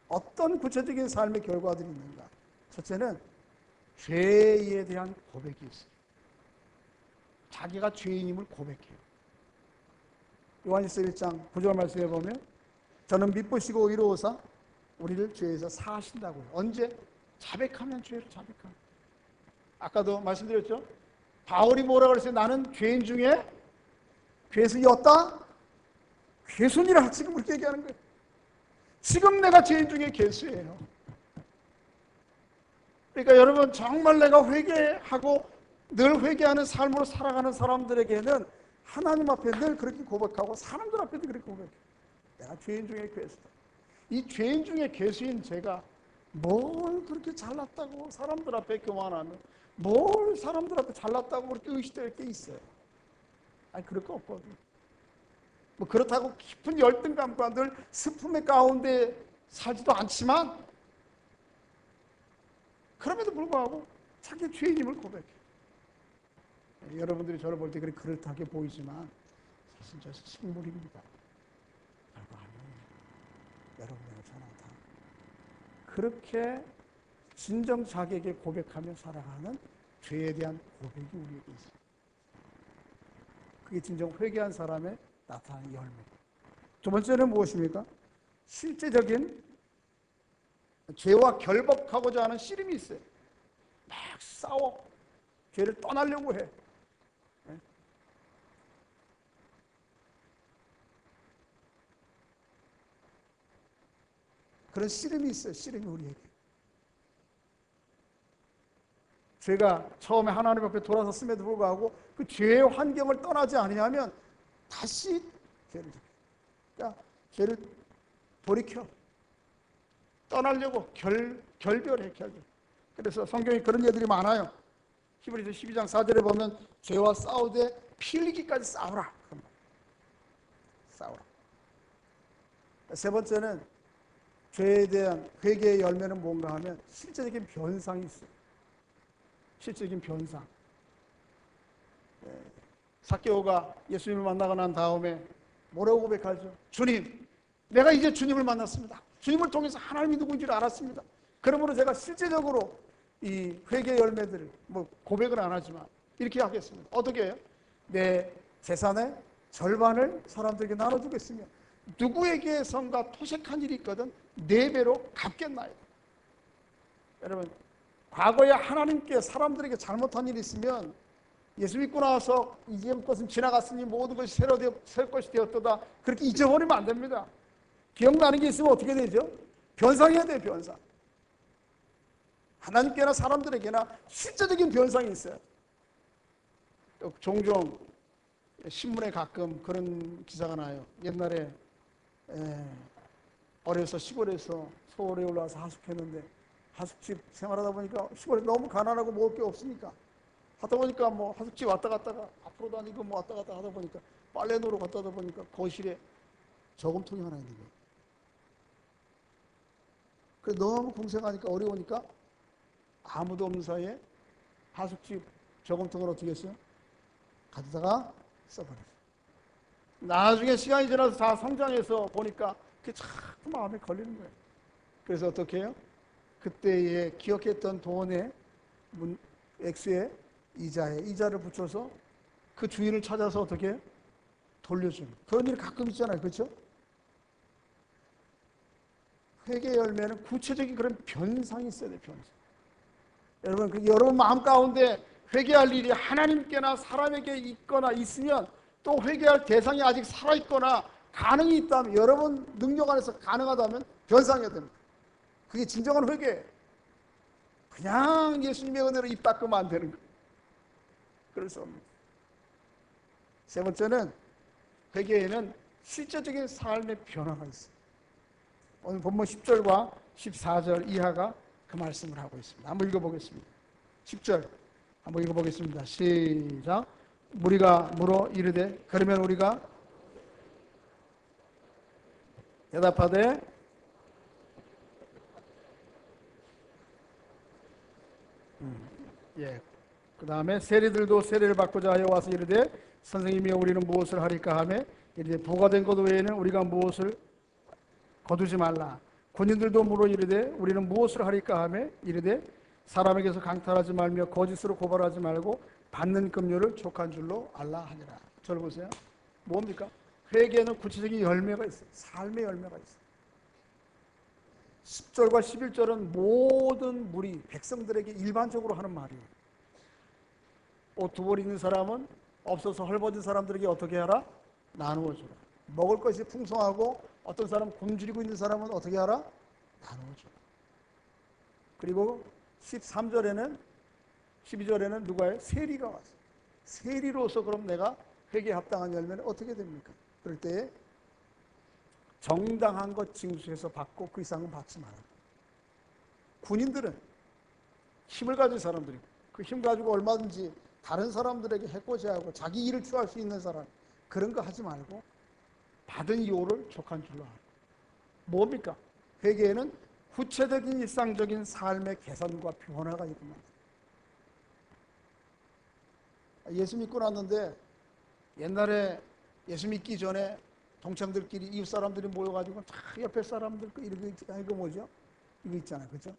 어떤 구체적인 삶의 결과들이 있는가? 첫째는 죄에 대한 고백이 있어요. 자기가 죄인임을 고백해요. 요한일서 1장 9절 말씀에 보면 저는 미쁘시고 의로우사 우리를 죄에서 사하신다고요. 언제? 자백하면 죄를 자백하면. 아까도 말씀드렸죠? 바울이 뭐라고 그랬어요? 나는 죄인 중에 괴순이었다? 괴순이라 지금 그렇게 얘기하는 거예요. 지금 내가 죄인 중에 괴수예요. 그러니까 여러분, 정말 내가 회개하고 늘 회개하는 삶으로 살아가는 사람들에게는 하나님 앞에 늘 그렇게 고백하고 사람들 앞에도 그렇게 고백해요. 내가 죄인 중에 괴수다. 이 죄인 중에 괴수인 제가 뭘 그렇게 잘났다고 사람들 앞에 교만하며, 뭘 사람들 앞에 잘났다고 그렇게 의식될 게 있어요. 아니, 그럴 거 없거든. 뭐 그렇다고 깊은 열등감과 늘 슬픔의 가운데 살지도 않지만, 그럼에도 불구하고 자기 죄인임을 고백해. 여러분들이 저를 볼 때 그렇게 보이지만 사실 저 식물입니다. 별거 아니에요. 여러분들과 저는 다 그렇게 진정 자기에게 고백하며 살아가는 죄에 대한 고백이 우리에게 있습니다. 그게 진정 회개한 사람의 나타나는 열매. 두 번째는 무엇입니까? 실제적인 죄와 결박하고자 하는 씨름이 있어요. 막 싸워. 죄를 떠나려고 해. 그런 씨름이 있어요. 씨름이 우리에게. 죄가 처음에 하나님 앞에 돌아섰음에도 불구하고 그 죄의 환경을 떠나지 아니하면 다시 죄를 짓게. 그러니까 죄를 돌이켜 떠나려고 결별해. 그래서 성경에 그런 예들이 많아요. 히브리서 12장 4절에 보면 죄와 싸우되 피 흘리기까지 싸우라. 싸우라. 세 번째는 죄에 대한 회개의 열매는 뭔가 하면 실제적인 변상이 있어요. 실제적인 변상. 삭개오가 예수님을 만나고 난 다음에 뭐라고 고백하죠? 주님, 내가 이제 주님을 만났습니다. 주님을 통해서 하나님이 누군지를 알았습니다. 그러므로 제가 실제적으로 이 회개 열매들을 뭐 고백을 안 하지만 이렇게 하겠습니다. 어떻게 해요? 내 재산의 절반을 사람들에게 나눠주겠으며 누구에게선가 토색한 일이 있거든 4배로 갚겠나요? 여러분, 과거에 하나님께 사람들에게 잘못한 일이 있으면 예수 믿고 나서 이제 것은 지나갔으니 모든 것이 새 것이 되었도다, 그렇게 잊어버리면 안 됩니다. 기억나는 게 있으면 어떻게 되죠? 변상해야 돼요. 변상. 하나님께나 사람들에게나 실제적인 변상이 있어요. 종종 신문에 가끔 그런 기사가 나요. 옛날에 어려서 시골에서 서울에 올라와서 하숙했는데 하숙집 생활하다 보니까 시골에 너무 가난하고 먹을 게 없으니까 하다 보니까 뭐 하숙집 왔다 갔다가 앞으로 다니고 뭐 왔다 갔다 하다 보니까 빨래 놓으러 갔다 보니까 거실에 저금통이 하나 있는 거예요. 그래 너무 공생하니까 어려우니까 아무도 없는 사이에 하숙집 저금통을 어떻게 했어요? 가져다가 써버렸어요. 나중에 시간이 지나서 다 성장해서 보니까 그게 자꾸 마음에 걸리는 거예요. 그래서 어떻게 해요? 그때에 기억했던 돈의 액수에 이자를 붙여서 그 주인을 찾아서 어떻게 해요? 돌려주는 그런 일이 가끔 있잖아요. 그렇죠? 회개 열매는 구체적인 그런 변상이 있어야 돼요. 변상. 여러분, 여러분 마음 가운데 회개할 일이 하나님께나 사람에게 있거나 있으면 또 회개할 대상이 아직 살아있거나 가능이 있다면, 여러분 능력 안에서 가능하다면 변상해야 됩니다. 그게 진정한 회개예요. 그냥 예수님의 은혜로 입 닦으면 안 되는 거예요. 그럴 수 없습니다. 세 번째는 회개에는 실제적인 삶의 변화가 있어요. 오늘 본문 10절과 14절 이하가 그 말씀을 하고 있습니다. 한번 읽어보겠습니다. 10절 한번 읽어보겠습니다. 시작. 무리가 물어 이르되 그러면 우리가 대답하되 그 다음에 세리들도 세례를 받고자 하여 와서 이르되 선생님이여 우리는 무엇을 하리까 하매 이르되 부가 된 것 외에는 우리가 무엇을 거두지 말라. 군인들도 물어 이르되 우리는 무엇을 하리까 하매 이르되 사람에게서 강탈하지 말며 거짓으로 고발하지 말고 받는 급료를 족한 줄로 알라 하니라. 저를 보세요. 뭡니까? 회개에는 구체적인 열매가 있어요. 삶의 열매가 있어요. 10절과 11절은 모든 무리 백성들에게 일반적으로 하는 말이에요. 옷 두 벌 있는 사람은 없어서 헐벗은 사람들에게 어떻게 하라? 나누어 주라. 먹을 것이 풍성하고 어떤 사람 굶주리고 있는 사람은 어떻게 하라? 나누어 주라. 그리고 13절에는 12절에는 누가요? 세리가 왔어요. 세리로서 그럼 내가 회개에 합당한 열매는 어떻게 됩니까? 그럴 때 정당한 것 징수해서 받고 그 이상은 받지 마라. 군인들은 힘을 가진 사람들이고 그 힘 가지고 얼마든지 다른 사람들에게 해코지하고 자기 일을 취할 수 있는 사람, 그런 거 하지 말고 받은 이유를 족한 줄로 알고. 뭡니까? 회개에는 구체적인 일상적인 삶의 개선과 변화가 있구만. 예수 믿고 났는데 옛날에 예수 믿기 전에 동창들끼리 이웃 사람들이 모여가지고 다 옆에 사람들 이거 뭐죠? 이거 있잖아요, 그죠?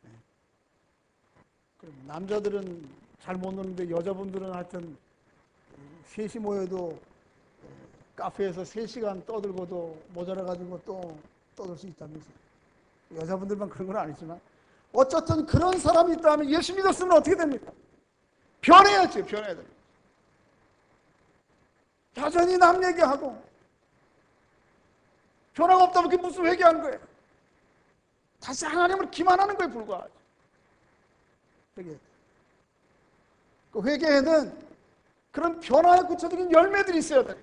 네. 남자들은 잘 못 노는데 여자분들은 하여튼 셋이 모여도 카페에서 3시간 떠들고도 모자라가지고 또 떠들 수 있다면서요. 여자분들만 그런 건 아니지만 어쨌든 그런 사람이 있다면 예수 믿었으면 어떻게 됩니까? 변해야지, 변해야 됩니다. 여전히 남 얘기하고 변화가 없다면 그게 무슨 회개하는 거예요? 다시 하나님을 기만하는 거에 불과하죠. 그 회개에는 그런 변화의 구체적인 열매들이 있어야 돼요.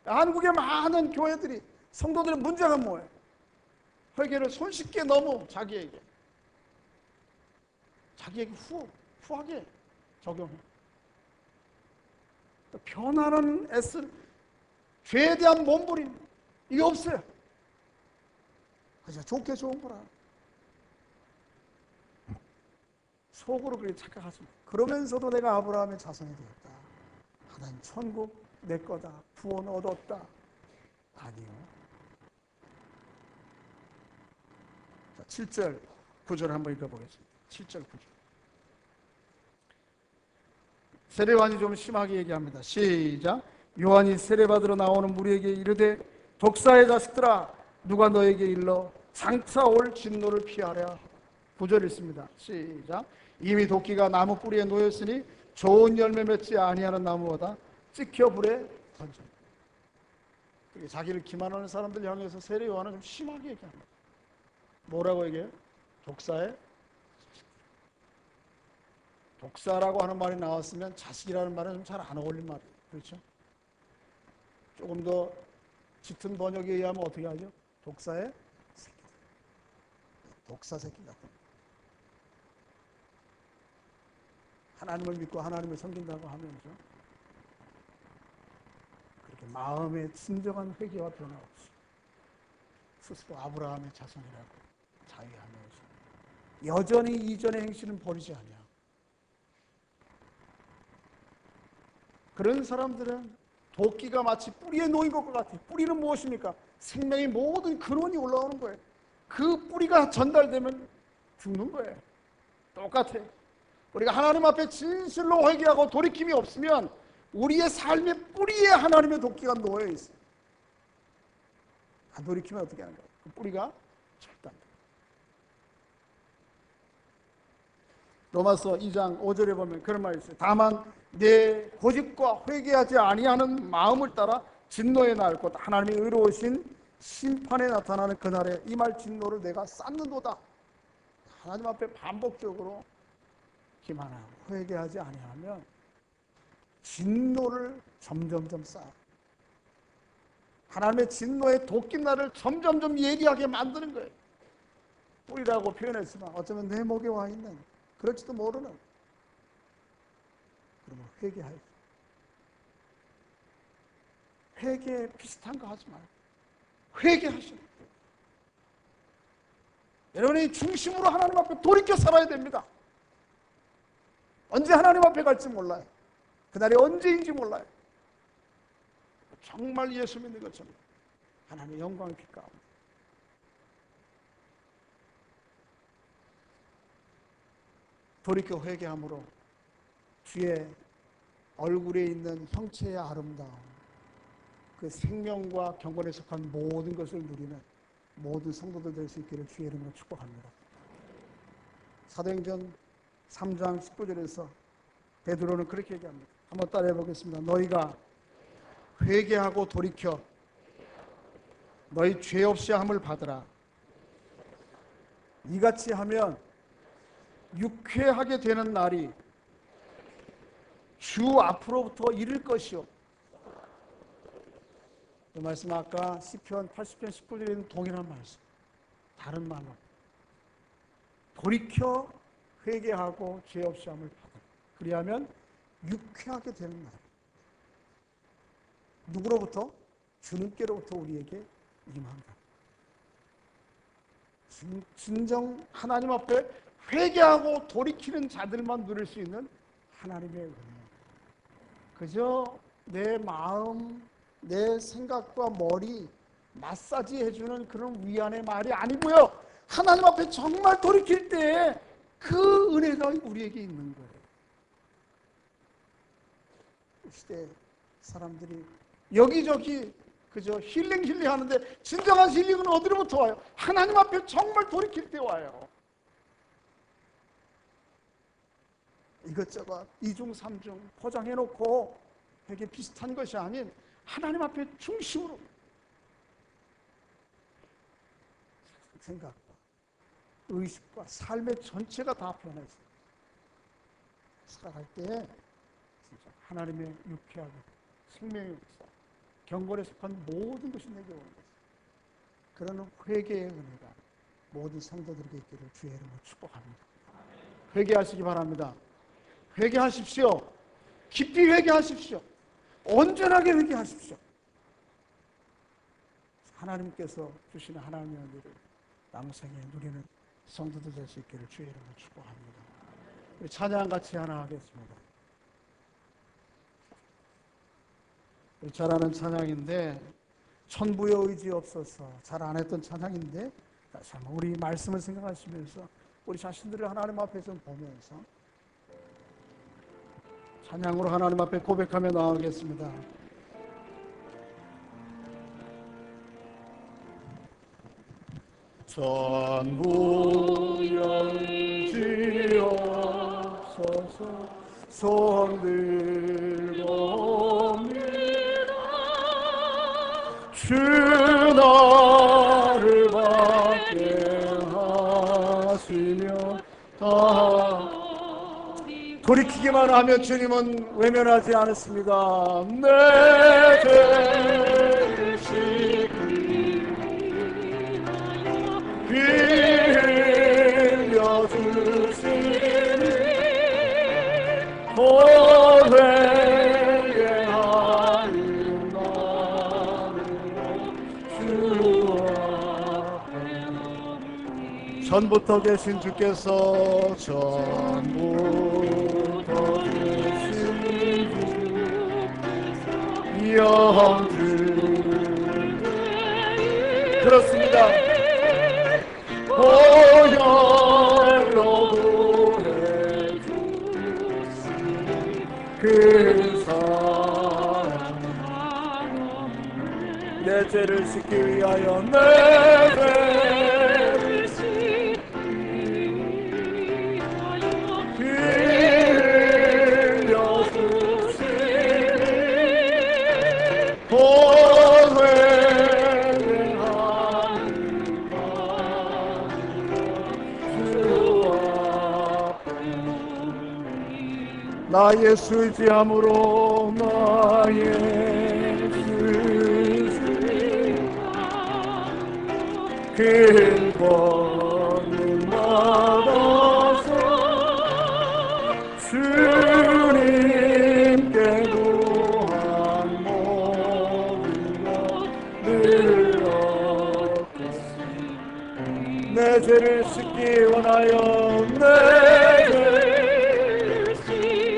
한국의 많은 교회들이 성도들의 문제가 뭐예요? 회개를 손쉽게 너무 자기에게 후하게 적용해. 변화는 애쓰는 죄에 대한 몸부림 이게 없어요. 그냥 좋게 좋은 거라. 속으로 그렇게 착각하십니다. 그러면서도 내가 아브라함의 자손이 되었다. 하나님 천국 내 거다. 구원 얻었다. 아니요. 자, 7절 9절 한번 읽어보겠습니다. 7절 9절. 세례요한이 좀 심하게 얘기합니다. 시작. 요한이 세례받으러 나오는 무리에게 이르되 독사의 자식들아 누가 너에게 일러 장차 올 진노를 피하랴. 9절 읽습니다. 시작. 이미 도끼가 나무 뿌리에 놓였으니 좋은 열매 맺지 아니하는 나무보다 찍혀 불에 던져. 자기를 기만하는 사람들 향해서 세례 요한은 좀 심하게 얘기합니다. 뭐라고 얘기해요? 독사의 독사라고 하는 말이 나왔으면 자식이라는 말은 좀 잘 안 어울린 말이에요. 그렇죠? 조금 더 짙은 번역에 의하면 어떻게 하죠? 독사의 새끼. 독사 새끼 같은. 하나님을 믿고 하나님을 섬긴다고 하면서 그렇게 마음의 진정한 회개와 변화 없이 스스로 아브라함의 자손이라고 자위하면서 여전히 이전의 행실은 버리지 않냐. 그런 사람들은 도끼가 마치 뿌리에 놓인 것과 같아요. 뿌리는 무엇입니까? 생명의 모든 근원이 올라오는 거예요. 그 뿌리가 전달되면 죽는 거예요. 똑같아요. 우리가 하나님 앞에 진실로 회개하고 돌이킴이 없으면 우리의 삶의 뿌리에 하나님의 도끼가 놓여 있어요. 안 돌이키면 어떻게 하는 거예요? 그 뿌리가 절단돼요. 로마서 2장 5절에 보면 그런 말이 있어요. 다만 내 고집과 회개하지 아니하는 마음을 따라 진노의 날 곧 하나님의 의로우신 심판에 나타나는 그날에 이 말 진노를 내가 쌓는도다. 하나님 앞에 반복적으로 기만하고 회개하지 아니하면 진노를 점점점 쌓아. 하나님의 진노의 도끼날을 점점점 예리하게 만드는 거예요. 뿌리라고 표현했지만 어쩌면 내 목에 와 있는 그럴지도 모르는. 그러면 회개하여. 회개 비슷한 거 하지 말고 회개하시는 거예요. 여러분이 중심으로 하나님 앞에 돌이켜 살아야 됩니다. 언제 하나님 앞에 갈지 몰라요. 그날이 언제인지 몰라요. 정말 예수 믿는 것처럼 하나님의 영광을 빛가합니다. 돌이켜 회개함으로 주의 얼굴에 있는 형체의 아름다움, 그 생명과 경건에 속한 모든 것을 누리는 모든 성도들 될 수 있기를 주의 이름으로 축복합니다. 사도행전 3장 19절에서 베드로는 그렇게 얘기합니다. 한번 따라해 보겠습니다. 너희가 회개하고 돌이켜 너희 죄 없이 함을 받으라. 이같이 하면 유쾌하게 되는 날이 주 앞으로부터 이를 것이요. 이 말씀 아까 시편 80편 19절에 있는 동일한 말씀. 다른 말로 돌이켜 회개하고 죄 없이 함을 받아. 그리하면 유쾌하게 되는 날. 누구로부터? 주님께로부터 우리에게 임한다. 진정 하나님 앞에 회개하고 돌이키는 자들만 누릴 수 있는 하나님의 은혜. 그저 내 마음, 내 생각과 머리 마사지 해주는 그런 위안의 말이 아니고요. 하나님 앞에 정말 돌이킬 때 그 은혜가 우리에게 있는 거예요. 이 시대 사람들이 여기저기 그저 힐링 하는데 진정한 힐링은 어디로부터 와요? 하나님 앞에 정말 돌이킬 때 와요. 이것저것 이중삼중 포장해놓고 되게 비슷한 것이 아닌 하나님 앞에 중심으로 생각과 의식과 삶의 전체가 다 변해서 살아갈 때 진짜 하나님의 유쾌하고 생명의 역사, 경건에 속한 모든 것이 내게 오는 것입니다. 그러는 회개의 은혜가 모든 성도들에게 있기를 주의 이름으로 축복합니다. 회개하시기 바랍니다. 회개하십시오. 깊이 회개하십시오. 온전하게 회개하십시오. 하나님께서 주시는 하나님의 은혜를 남생에 누리는 성도들 될 수 있기를 주의 이름으로 축복합니다. 우리 찬양 같이 하나 하겠습니다. 우리 잘 아는 찬양인데 천부의 의지 없어서 잘 안 했던 찬양인데 다시 한번 우리 말씀을 생각하시면서 우리 자신들을 하나님 앞에 좀 보면서 찬양으로 하나님 앞에 고백하며 나아가겠습니다. 천부의 의지 없어서 손 들고 주 나를 받게 하시며 다 돌이키기만 하면 주님은 외면하지 않습니다. 내 죄를 씻기 빌려주시니 회개하는 나를 전부터 계신 주께서 전부터 계신 주 영들 그렇습니다. 보혈로 구해주신 그 사랑 내 죄를 씻기 위하여 내 죄를 씻기 위하여 빌려주시니 나 예수 의지함으로 나 예수 길 권능 받아서 주님께 구한 모든 것 늘 얻겠으니 내 죄를 씻기 원하여 내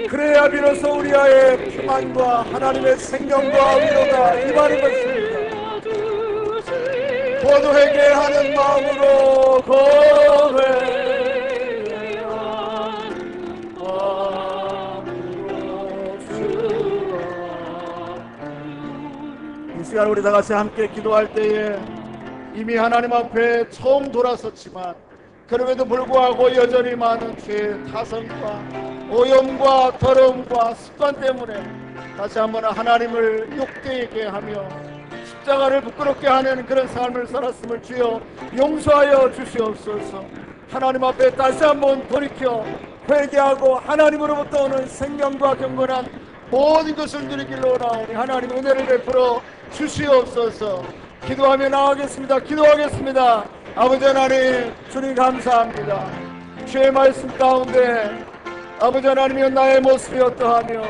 그래야 비로소 우리의 평안과 하나님의 생명과 위로가 임하는 것입니다. 모두 회개하는 마음으로 고백하는 마음으로 주라. 이 시간 우리 다 같이 함께 기도할 때에 이미 하나님 앞에 처음 돌아섰지만 그럼에도 불구하고 여전히 많은 죄의 타성과 오염과 더러움과 습관 때문에 다시 한번 하나님을 욕되게 하며 십자가를 부끄럽게 하는 그런 삶을 살았음을 주여 용서하여 주시옵소서. 하나님 앞에 다시 한번 돌이켜 회개하고 하나님으로부터 오는 생명과 경건한 모든 것을 누리길로 원하오니 하나님 은혜를 베풀어 주시옵소서. 기도하며 나아가겠습니다. 기도하겠습니다. 아버지 하나님, 주님 감사합니다. 주의 말씀 가운데 아버지 하나님이여 나의 모습이 어떠하며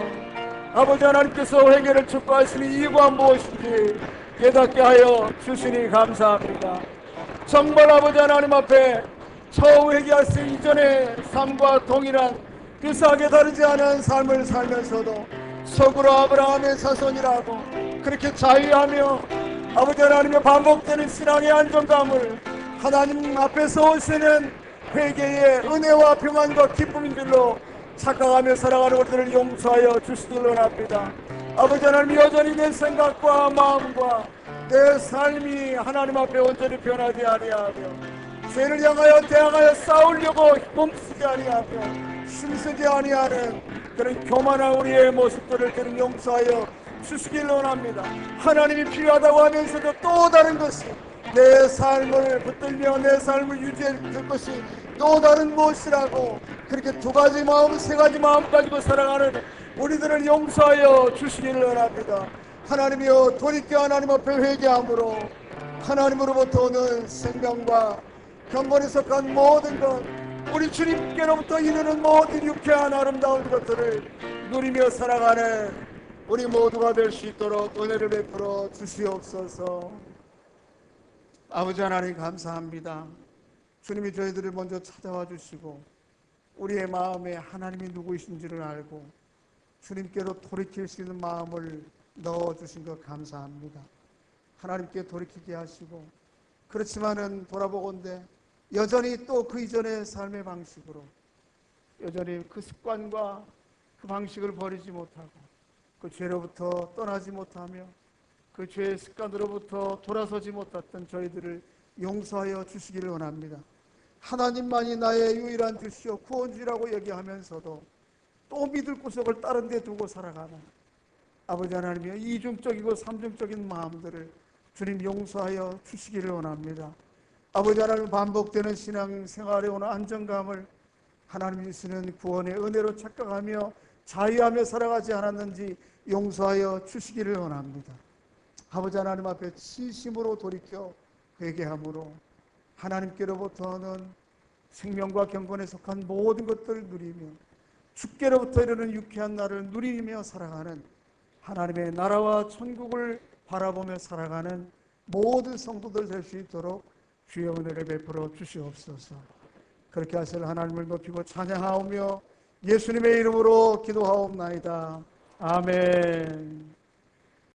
아버지 하나님께서 회개를 촉구하시는 이유가 무엇인지 깨닫게 하여 주시니 감사합니다. 정말 아버지 하나님 앞에 처음 회개하신 이전의 삶과 동일한 유사하게 다르지 않은 삶을 살면서도 속으로 아브라함의 자손이라고 그렇게 자유하며 아버지 하나님의 반복되는 신앙의 안정감을 하나님 앞에서 오시는 회개의 은혜와 평안과 기쁨인 줄로 착각하며 살아가는 것들을 용서하여 주시길 원합니다. 아버지 하나님, 여전히 내 생각과 마음과 내 삶이 하나님 앞에 온전히 변하지 아니하며 죄를 향하여 대항하여 싸우려고 몸쓰지 아니하며 힘쓰지 아니하는 그런 교만한 우리의 모습들을 그런 용서하여 주시길 원합니다. 하나님이 필요하다고 하면서도 또 다른 것이 내 삶을 붙들며 내 삶을 유지해 줄 것이 또 다른 무엇이라고 그렇게 두 가지 마음, 세 가지 마음 가지고 살아가는 우리들을 용서하여 주시기를 원합니다. 하나님이여, 돌이켜 하나님 앞에 회개함으로 하나님으로부터 오는 생명과 경건에 속한 모든 것, 우리 주님께로부터 이르는 모든 유쾌한 아름다운 것들을 누리며 살아가는 우리 모두가 될 수 있도록 은혜를 베풀어 주시옵소서. 아버지 하나님 감사합니다. 주님이 저희들을 먼저 찾아와 주시고 우리의 마음에 하나님이 누구이신지를 알고 주님께로 돌이킬 수 있는 마음을 넣어주신 것 감사합니다. 하나님께 돌이키게 하시고, 그렇지만은 돌아보건대 여전히 또 그 이전의 삶의 방식으로 여전히 그 습관과 그 방식을 버리지 못하고 그 죄로부터 떠나지 못하며 그 죄의 습관으로부터 돌아서지 못했던 저희들을 용서하여 주시기를 원합니다. 하나님만이 나의 유일한 주시오 구원주라고 얘기하면서도 또 믿을 구석을 다른 데 두고 살아가는 아버지 하나님이여, 이중적이고 삼중적인 마음들을 주님 용서하여 주시기를 원합니다. 아버지 하나님, 반복되는 신앙생활에 오는 안정감을 하나님이 주시는 구원의 은혜로 착각하며 자유하며 살아가지 않았는지 용서하여 주시기를 원합니다. 아버지 하나님 앞에 진심으로 돌이켜 회개함으로 하나님께로부터는 생명과 경건에 속한 모든 것들을 누리며 주께로부터 이르는 유쾌한 날을 누리며 살아가는 하나님의 나라와 천국을 바라보며 살아가는 모든 성도들 될 수 있도록 주의 은혜를 베풀어 주시옵소서. 그렇게 하실 하나님을 높이고 찬양하오며 예수님의 이름으로 기도하옵나이다. 아멘.